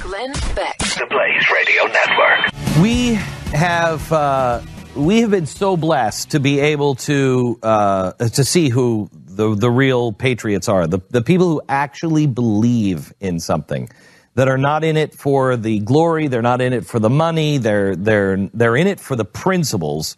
Glenn Beck. The Blaze Radio Network. We have been so blessed to be able to see who the real patriots are, the people who actually believe in something, that are not in it for the glory, they're not in it for the money, they're in it for the principles.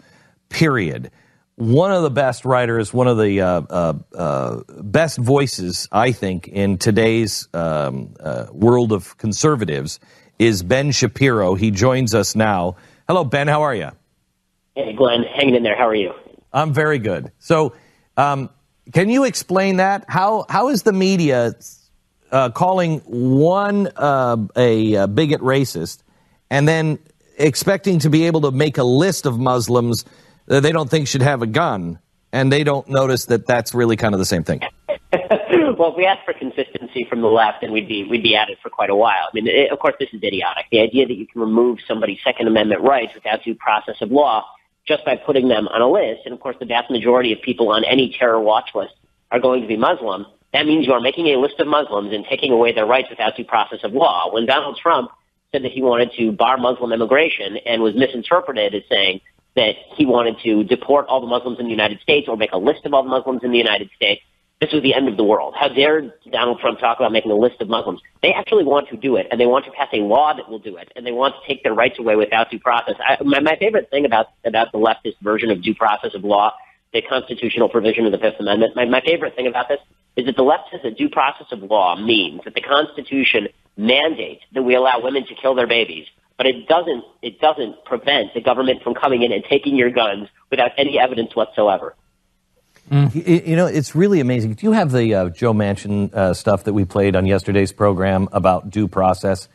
Period. One of the best writers, one of the best voices, I think, in today's world of conservatives is Ben Shapiro. He joins us now. Hello, Ben. How are you? Hey, Glenn. Hanging in there. How are you? I'm very good. So can you explain that? How is the media calling one a bigot racist and then expecting to be able to make a list of Muslims that they don't think should have a gun, and they don't notice that that's really kind of the same thing? Well, if we ask for consistency from the left, then we'd be at it for quite a while. I mean, of course, this is idiotic. The idea that you can remove somebody's Second Amendment rights without due process of law just by putting them on a list, and of course, the vast majority of people on any terror watch list are going to be Muslim. That means you are making a list of Muslims and taking away their rights without due process of law. When Donald Trump said that he wanted to bar Muslim immigration and was misinterpreted as saying that he wanted to deport all the Muslims in the United States or make a list of all the Muslims in the United States, this was the end of the world. How dare Donald Trump talk about making a list of Muslims? They actually want to do it, and they want to pass a law that will do it, and they want to take their rights away without due process. My favorite thing about the leftist version of due process of law, the constitutional provision of the Fifth Amendment, my favorite thing about this is that the left says that due process of law means that the Constitution mandates that we allow women to kill their babies, but it doesn't prevent the government from coming in and taking your guns without any evidence whatsoever. You know, it's really amazing. Do you have the Joe Manchin stuff that we played on yesterday's program about due process?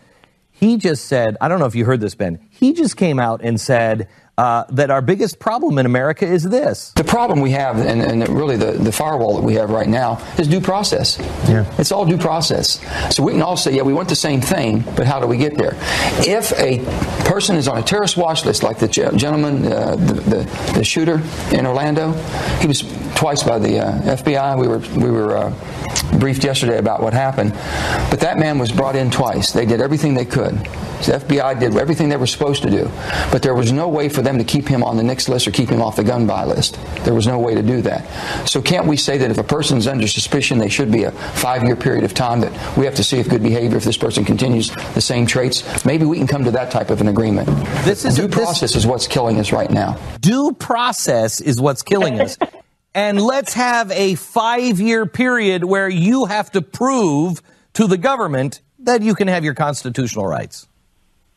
He just said, I don't know if you heard this, Ben, he just came out and said that our biggest problem in America is this. The problem we have, and really the firewall that we have right now, is due process. Yeah. It's all due process. So we can all say, yeah, we want the same thing, but how do we get there? If a person is on a terrorist watch list, like the gentleman, the shooter in Orlando, he was twice by the FBI. We were briefed yesterday about what happened. But that man was brought in twice. They did everything they could. The FBI did everything they were supposed to do. But there was no way for them to keep him on the NICS list or keep him off the gun buy list. There was no way to do that. So can't we say that if a person's under suspicion, they should be a 5-year period of time that we have to see if good behavior, if this person continues the same traits? Maybe we can come to that type of an agreement. Due process is what's killing us right now. Due process is what's killing us. And let's have a 5-year period where you have to prove to the government that you can have your constitutional rights.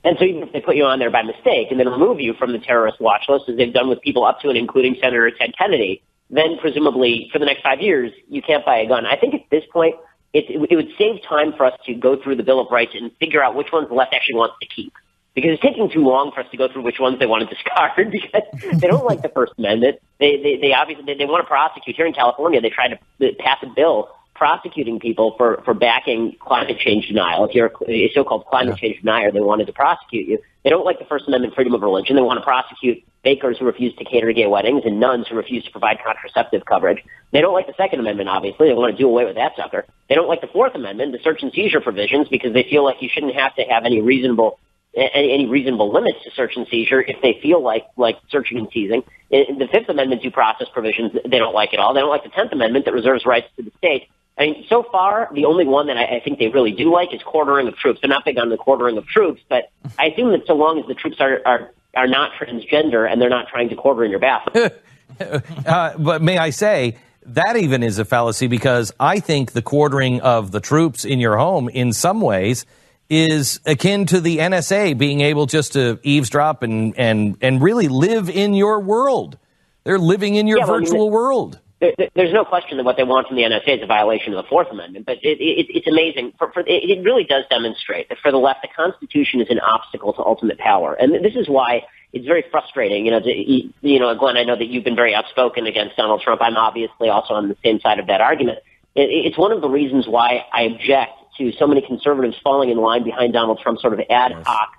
And so even if they put you on there by mistake and then remove you from the terrorist watch list, as they've done with people up to and including Senator Ted Kennedy, then presumably for the next 5 years, you can't buy a gun. I think at this point, it would save time for us to go through the Bill of Rights and figure out which ones the left actually wants to keep. Because it's taking too long for us to go through which ones they want to discard because they don't like the First Amendment. They obviously want to prosecute. Here in California, they tried to pass a bill prosecuting people for backing climate change denial. If you're a so-called climate change denier, they wanted to prosecute you. They don't like the First Amendment freedom of religion. They want to prosecute bakers who refuse to cater to gay weddings and nuns who refuse to provide contraceptive coverage. They don't like the Second Amendment, obviously. They want to do away with that sucker. They don't like the Fourth Amendment, the search and seizure provisions, because they feel like you shouldn't have to have any reasonable limits to search and seizure if they feel like searching and seizing. In the Fifth Amendment due process provisions, they don't like at all. They don't like the 10th Amendment that reserves rights to the state. I mean, so far, the only one that I think they really do like is quartering of troops. They're not big on the quartering of troops, but I assume that so long as the troops are not transgender and they're not trying to quarter in your bathroom. But may I say, that even is a fallacy, because I think the quartering of the troops in your home in some ways is akin to the NSA being able just to eavesdrop and really live in your world. They're living in your virtual world. There's no question that what they want from the NSA is a violation of the Fourth Amendment, but it's amazing. It really does demonstrate that for the left, the Constitution is an obstacle to ultimate power, and this is why it's very frustrating. Glenn, I know that you've been very outspoken against Donald Trump. I'm obviously also on the same side of that argument. It's one of the reasons why I object to so many conservatives falling in line behind Donald Trump's sort of ad hoc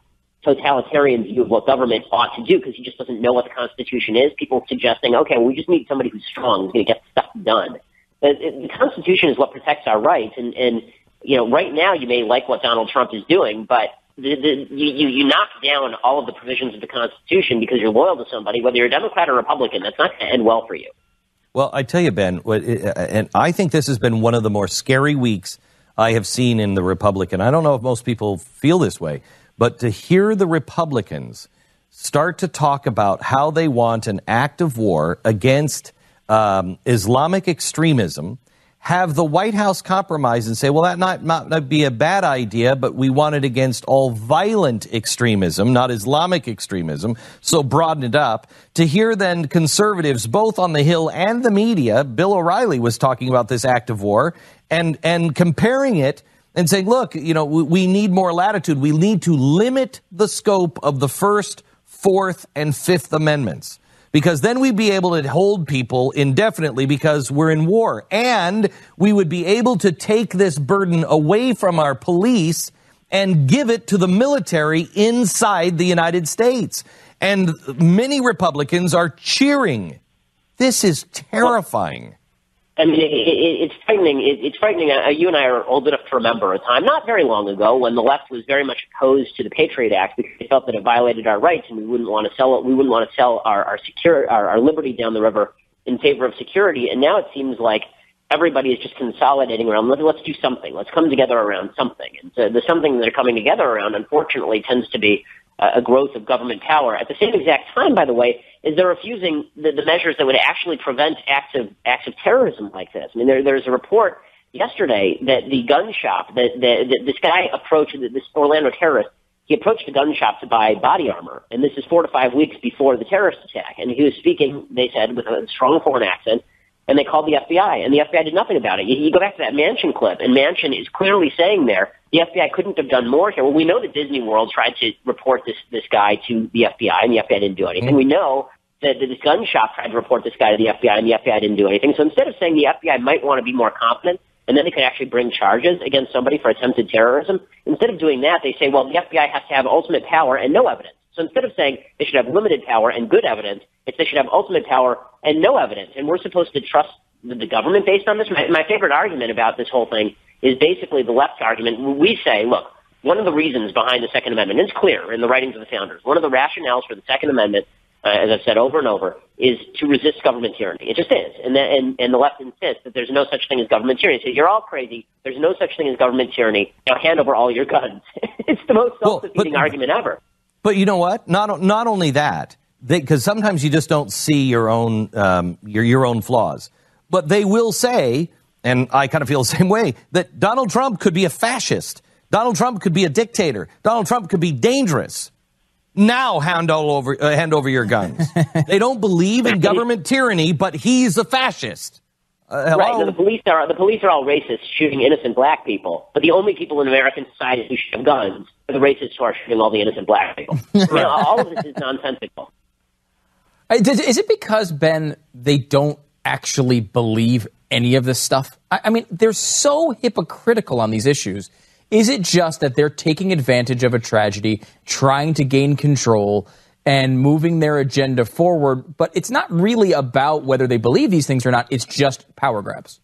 totalitarian view of what government ought to do, because he just doesn't know what the Constitution is. People suggesting, okay, well, we just need somebody who's strong, who's going to get stuff done. The Constitution is what protects our rights, and right now you may like what Donald Trump is doing, but you knock down all of the provisions of the Constitution because you're loyal to somebody, whether you're a Democrat or Republican. That's not going to end well for you. Well, I tell you, Ben, and I think this has been one of the more scary weeks I have seen in the Republican. I don't know if most people feel this way, but to hear the Republicans start to talk about how they want an act of war against Islamic extremism, have the White House compromise and say, well, that might not be a bad idea, but we want it against all violent extremism, not Islamic extremism, so broaden it up. To hear then conservatives, both on the Hill and the media, Bill O'Reilly was talking about this act of war and comparing it and saying, look, we need more latitude. We need to limit the scope of the First, Fourth, and Fifth Amendments, because then we'd be able to hold people indefinitely because we're in war. And we would be able to take this burden away from our police and give it to the military inside the United States. And many Republicans are cheering. This is terrifying. I mean, it's frightening. It's frightening. You and I are old enough to remember a time not very long ago when the left was very much opposed to the Patriot Act because they felt that it violated our rights and we wouldn't want to sell it. We wouldn't want to sell our liberty down the river in favor of security. And now it seems like everybody is just consolidating around. Let's do something. Let's come together around something. And so the something they're coming together around, unfortunately, tends to be a growth of government power. At the same exact time, by the way, is they're refusing the measures that would actually prevent acts of terrorism like this. I mean, there's a report yesterday that the gun shop, that this guy approached, this Orlando terrorist, he approached the gun shop to buy body armor, and this is 4 to 5 weeks before the terrorist attack. And he was speaking, they said, with a strong foreign accent, and they called the FBI, and the FBI did nothing about it. You go back to that Manchin clip, and Manchin is clearly saying there, the FBI couldn't have done more here. Well, we know that Disney World tried to report this guy to the FBI, and the FBI didn't do anything. We know that this gun shop tried to report this guy to the FBI, and the FBI didn't do anything. So instead of saying the FBI might want to be more confident, and then they could actually bring charges against somebody for attempted terrorism, instead of doing that, they say, well, the FBI has to have ultimate power and no evidence. So instead of saying they should have limited power and good evidence, it's they should have ultimate power and no evidence. And we're supposed to trust the government based on this. My favorite argument about this whole thing is basically the left argument. We say, look, one of the reasons behind the Second Amendment, and it's clear in the writings of the founders, one of the rationales for the Second Amendment, as I've said over and over, is to resist government tyranny. It just is. And the left insists that there's no such thing as government tyranny. So you're all crazy. There's no such thing as government tyranny. Now hand over all your guns. It's the most self-defeating argument ever. But you know what? Not only that, because sometimes you just don't see your own your own flaws. But they will say, and I kind of feel the same way, that Donald Trump could be a fascist. Donald Trump could be a dictator. Donald Trump could be dangerous. Now hand over your guns. They don't believe in government tyranny, but he's a fascist. Right. Now, the police are all racists shooting innocent black people, but the only people in American society who should have guns are the racists who are shooting all the innocent black people. All of this is nonsensical. Is it because, Ben, they don't actually believe any of this stuff? I mean, they're so hypocritical on these issues. Is it just that they're taking advantage of a tragedy, trying to gain control, and moving their agenda forward? But it's not really about whether they believe these things or not. It's just power grabs.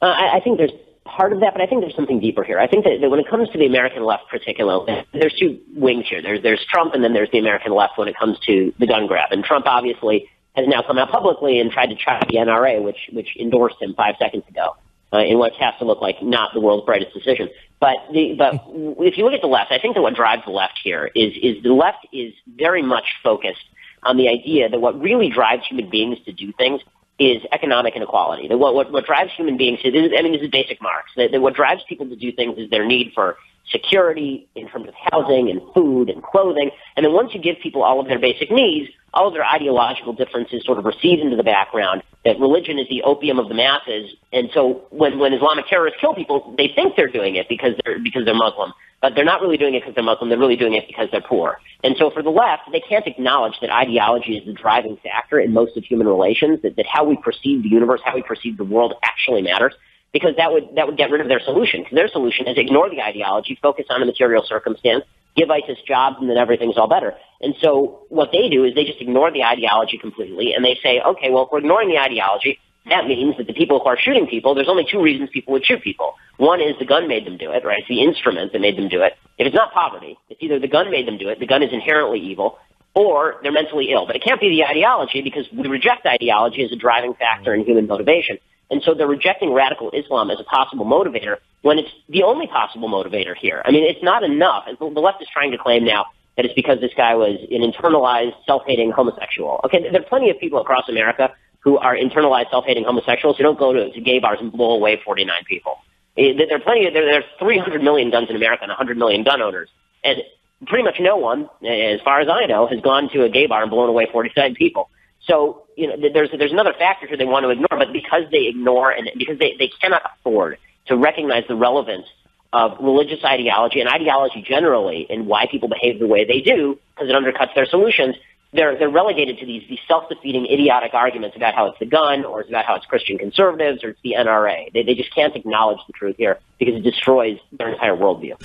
I think there's part of that, but I think there's something deeper here. I think that when it comes to the American left particularly, there's two wings here. There's Trump, and then there's the American left when it comes to the gun grab. And Trump obviously has now come out publicly and tried to track the NRA, which endorsed him 5 seconds ago, in what has to look like not the world's brightest decision. But if you look at the left, I think that what drives the left here is the left is very much focused on the idea that what really drives human beings to do things is economic inequality. That what drives human beings this is basic Marx. That what drives people to do things is their need for security in terms of housing and food and clothing. And then once you give people all of their basic needs, all of their ideological differences sort of recede into the background, that religion is the opium of the masses. And so when Islamic terrorists kill people, they think they're doing it because they're Muslim, but they're not really doing it because they're Muslim. They're really doing it because they're poor. And so for the left, they can't acknowledge that ideology is the driving factor in most of human relations, that how we perceive the universe, how we perceive the world actually matters. Because that would get rid of their solution. Because their solution is ignore the ideology, focus on the material circumstance, give ISIS jobs, and then everything's all better. And so what they do is they just ignore the ideology completely, and they say, okay, well, if we're ignoring the ideology, that means that the people who are shooting people, there's only two reasons people would shoot people. One is the gun made them do it, right? It's the instrument that made them do it. If it's not poverty, it's either the gun made them do it, the gun is inherently evil, or they're mentally ill. But it can't be the ideology, because we reject ideology as a driving factor in human motivation. And so they're rejecting radical Islam as a possible motivator when it's the only possible motivator here. I mean, it's not enough. The left is trying to claim now that it's because this guy was an internalized, self-hating homosexual. Okay, there are plenty of people across America who are internalized, self-hating homosexuals who don't go to gay bars and blow away 49 people. There are plenty. There's 300 million guns in America and 100 million gun owners, and pretty much no one, as far as I know, has gone to a gay bar and blown away 49 people. So, there's another factor here they want to ignore, but because they ignore and because they cannot afford to recognize the relevance of religious ideology and ideology generally and why people behave the way they do, because it undercuts their solutions, they're relegated to these self-defeating, idiotic arguments about how it's the gun, or it's about how it's Christian conservatives, or it's the NRA. They just can't acknowledge the truth here because it destroys their entire worldview.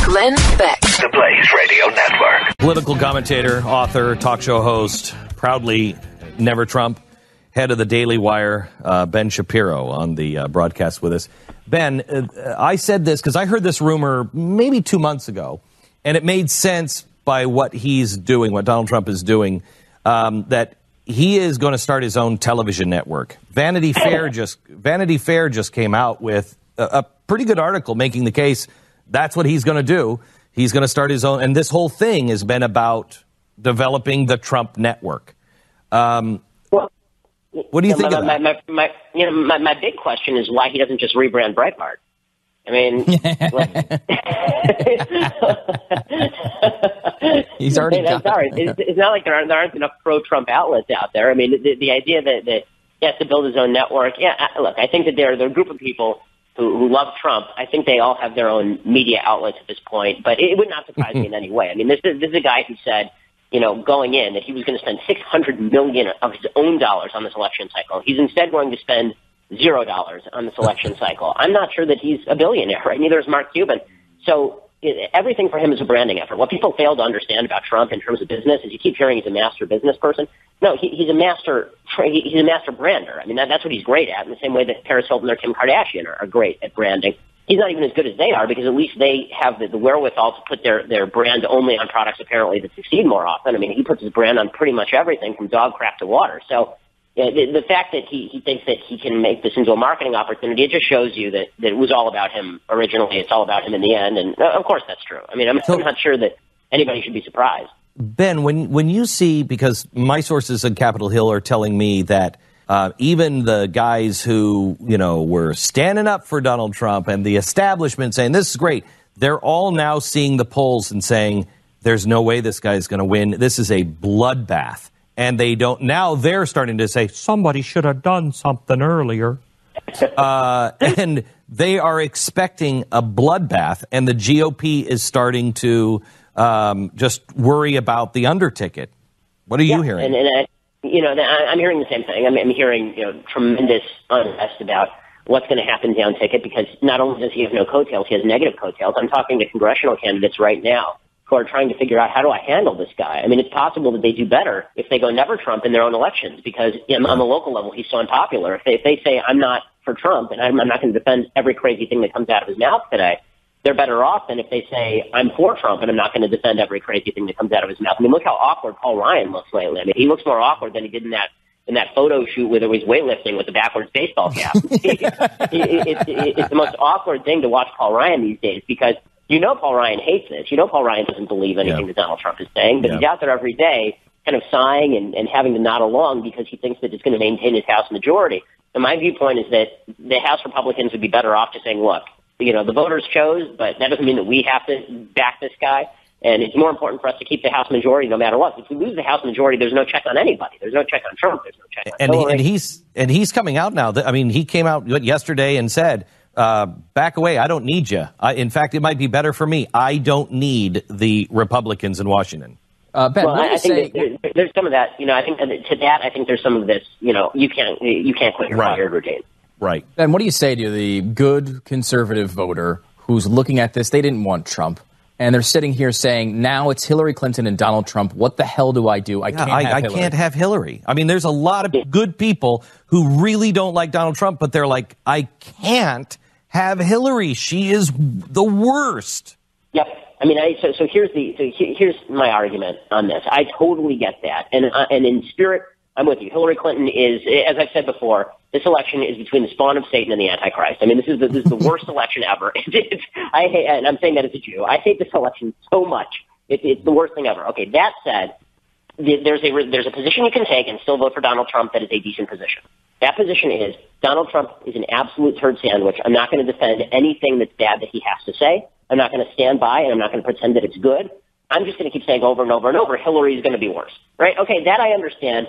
Glenn Beck, the Blaze Radio Network. Political commentator, author, talk show host, proudly never Trump, head of the Daily Wire, Ben Shapiro on the broadcast with us. Ben, I said this because I heard this rumor maybe 2 months ago, and it made sense by what he's doing, what Donald Trump is doing, that he is going to start his own television network. Vanity Fair just came out with a pretty good article making the case that's what he's going to do. He's going to start his own, and this whole thing has been about developing the Trump network. What do you think of that? My big question is why he doesn't just rebrand Breitbart. I mean, he's already got sorry. It's not like there aren't enough pro-Trump outlets out there. I mean, the idea that he has to build his own network. Yeah, look, I think that there are a group of people who love Trump. I think they all have their own media outlets at this point, but it would not surprise me in any way. I mean, this is a guy who said, going in that he was going to spend $600 million of his own dollars on this election cycle. He's instead going to spend $0 on this election cycle. I'm not sure that he's a billionaire, right? Neither is Mark Cuban. So everything for him is a branding effort. What people fail to understand about Trump in terms of business is you keep hearing he's a master business person. No, he's a master brander. I mean, that's what he's great at, in the same way that Paris Hilton or Kim Kardashian are great at branding. He's not even as good as they are, because at least they have the wherewithal to put their brand only on products apparently that succeed more often. I mean, he puts his brand on pretty much everything from dog crap to water. So the fact that he thinks that he can make this into a marketing opportunity, it just shows you that it was all about him originally. It's all about him in the end. And of course that's true. I mean, I'm not sure that anybody should be surprised. Ben, when you see, because my sources on Capitol Hill are telling me that even the guys who, were standing up for Donald Trump and the establishment saying this is great, they're all now seeing the polls and saying there's no way this guy's going to win. This is a bloodbath. And they're starting to say somebody should have done something earlier. And they are expecting a bloodbath, and the GOP is starting to just worry about the underticket. What are you hearing? I'm hearing the same thing. I'm hearing tremendous unrest about what's going to happen down ticket, because not only does he have no coattails, he has negative coattails. I'm talking to congressional candidates right now who are trying to figure out, how do I handle this guy? I mean, it's possible that they do better if they go never Trump in their own elections, because on the local level, he's so unpopular. If they say, I'm not for Trump and I'm not going to defend every crazy thing that comes out of his mouth today, they're better off than if they say, I'm for Trump and I'm not going to defend every crazy thing that comes out of his mouth. I mean, look how awkward Paul Ryan looks lately. I mean, he looks more awkward than he did in that photo shoot where he was weightlifting with the backwards baseball cap. It's the most awkward thing to watch Paul Ryan these days, because Paul Ryan hates this. Paul Ryan doesn't believe anything that Donald Trump is saying, but he's out there every day kind of sighing and having to nod along because he thinks that it's going to maintain his House majority. And my viewpoint is that the House Republicans would be better off just saying, look, the voters chose, but that doesn't mean that we have to back this guy. And it's more important for us to keep the House majority no matter what. If we lose the House majority, there's no check on anybody. There's no check on Trump. There's no check on Hillary. And he's coming out now. I mean, he came out yesterday and said, back away. I don't need you. In fact, it might be better for me. I don't need the Republicans in Washington. Ben, I think there's some of that. I think to that, I think there's some of this. You can't quit your fired routine. Right. Ben, what do you say to the good conservative voter who's looking at this? They didn't want Trump, and they're sitting here saying, now it's Hillary Clinton and Donald Trump. What the hell do I do? I can't have Hillary. I mean, there's a lot of good people who really don't like Donald Trump, but they're like, I can't have Hillary. She is the worst. Yep. I mean, so here's my argument on this. I totally get that, and in spirit, I'm with you. Hillary Clinton is, as I've said before, this election is between the spawn of Satan and the Antichrist. I mean, this is the worst election ever. And I'm saying that as a Jew. I hate this election so much. It's the worst thing ever. Okay, that said, there's a position you can take and still vote for Donald Trump that is a decent position. That position is Donald Trump is an absolute turd sandwich. I'm not going to defend anything that's bad that he has to say. I'm not going to stand by, and I'm not going to pretend that it's good. I'm just going to keep saying over and over and over, Hillary is going to be worse. Right? Okay, that I understand.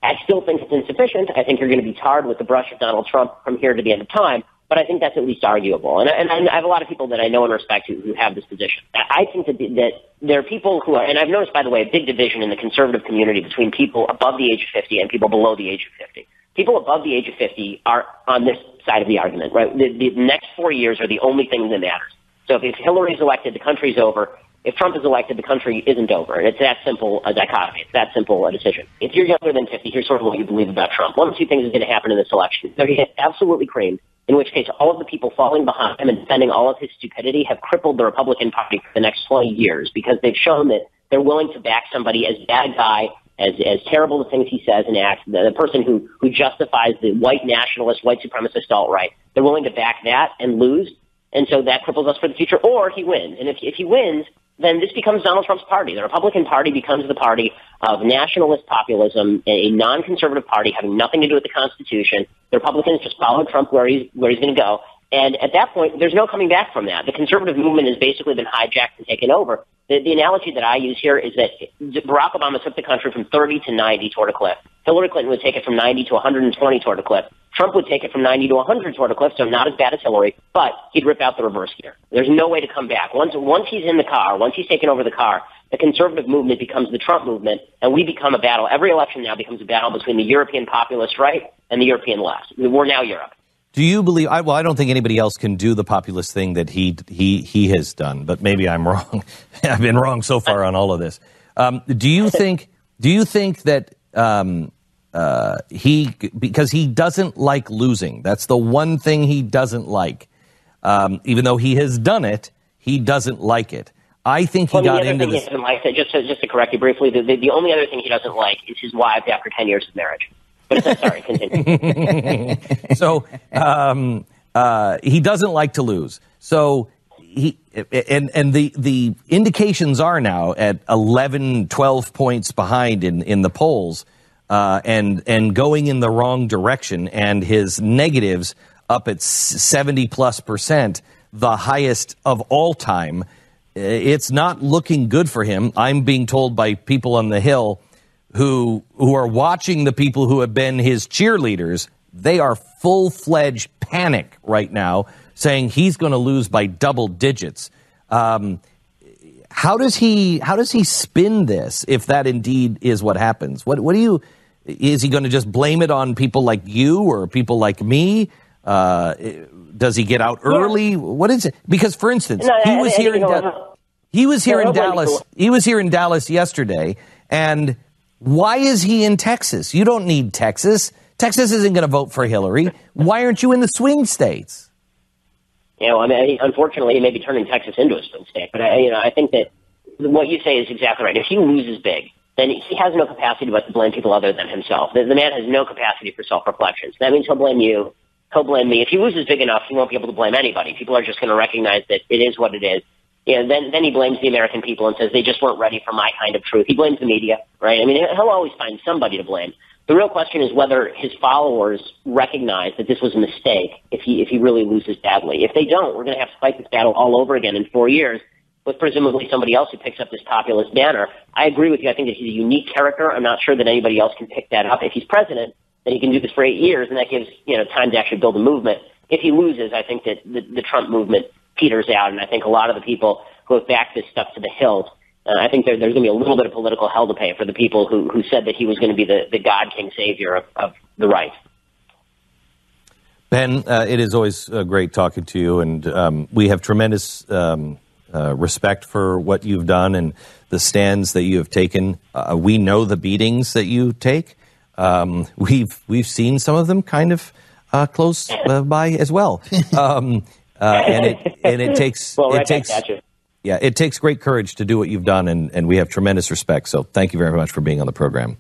I still think it's insufficient. I think you're going to be tarred with the brush of Donald Trump from here to the end of time, but I think that's at least arguable. And I have a lot of people that I know and respect who have this position. I think that there are people who are, and I've noticed, by the way, a big division in the conservative community between people above the age of 50 and people below the age of 50. People above the age of 50 are on this side of the argument, right? The next 4 years are the only thing that matters. So if Hillary's elected, the country's over. If Trump is elected, the country isn't over. And it's that simple a dichotomy. It's that simple a decision. If you're younger than 50, here's sort of what you believe about Trump. One of two things is going to happen in this election. They're going to get absolutely creamed, in which case all of the people falling behind him and defending all of his stupidity have crippled the Republican Party for the next 20 years because they've shown that they're willing to back somebody as bad guy, as terrible the things he says and acts, the person who justifies the white nationalist, white supremacist alt-right. They're willing to back that and lose. And so that cripples us for the future, or he wins. And if he wins, then this becomes Donald Trump's party. The Republican Party becomes the party of nationalist populism, a non-conservative party having nothing to do with the Constitution. The Republicans just follow Trump where he's going to go. And at that point, there's no coming back from that. The conservative movement has basically been hijacked and taken over. The analogy that I use here is that Barack Obama took the country from 30 to 90 toward a cliff. Hillary Clinton would take it from 90 to 120 toward a cliff. Trump would take it from 90 to 100 toward a cliff, so not as bad as Hillary, but he'd rip out the reverse gear. There's no way to come back. Once he's in the car, once he's taken over the car, the conservative movement becomes the Trump movement, and we become a battle. Every election now becomes a battle between the European populist right and the European left. We're now Europe. Do you believe? I don't think anybody else can do the populist thing that he has done, but maybe I'm wrong. I've been wrong so far on all of this. Do you think that because he doesn't like losing? That's the one thing he doesn't like. Even though he has done it, he doesn't like it. I think he got into this. He doesn't like it. Just to correct you briefly, the only other thing he doesn't like is his wives after 10 years of marriage. But sorry, continue. So he doesn't like to lose. So the indications are now at 11, 12 points behind in the polls, and going in the wrong direction, and his negatives up at 70+%, the highest of all time. It's not looking good for him. I'm being told by people on the Hill who are watching the people who have been his cheerleaders. They are full-fledged panic right now, saying he's going to lose by double digits. How does he spin this if that indeed is what happens? Is he going to just blame it on people like you or people like me? Does he get out early? What is it? Because, for instance, he was here in Dallas yesterday, and why is he in Texas? You don't need Texas. Texas isn't going to vote for Hillary. Why aren't you in the swing states? I mean, unfortunately, he may be turning Texas into a swing state. But I think that what you say is exactly right. If he loses big, then he has no capacity to blame people other than himself. The man has no capacity for self-reflection. So that means he'll blame you. He'll blame me. If he loses big enough, he won't be able to blame anybody. People are just going to recognize that it is what it is. Then he blames the American people and says they just weren't ready for my kind of truth. He blames the media, right? I mean, he'll always find somebody to blame. The real question is whether his followers recognize that this was a mistake if he really loses badly. If they don't, we're going to have to fight this battle all over again in 4 years with presumably somebody else who picks up this populist banner. I agree with you. I think that he's a unique character. I'm not sure that anybody else can pick that up. If he's president, then he can do this for 8 years, and that gives time to actually build a movement. If he loses, I think that the Trump movement peters out, and I think a lot of the people who have backed this stuff to the hilt, I think there's going to be a little bit of political hell to pay for the people who said that he was going to be the God King Savior of the right. Ben, it is always great talking to you, and we have tremendous respect for what you've done and the stands that you have taken. We know the beatings that you take. We've seen some of them kind of close by as well. And it takes it takes great courage to do what you've done, and we have tremendous respect. So thank you very much for being on the program.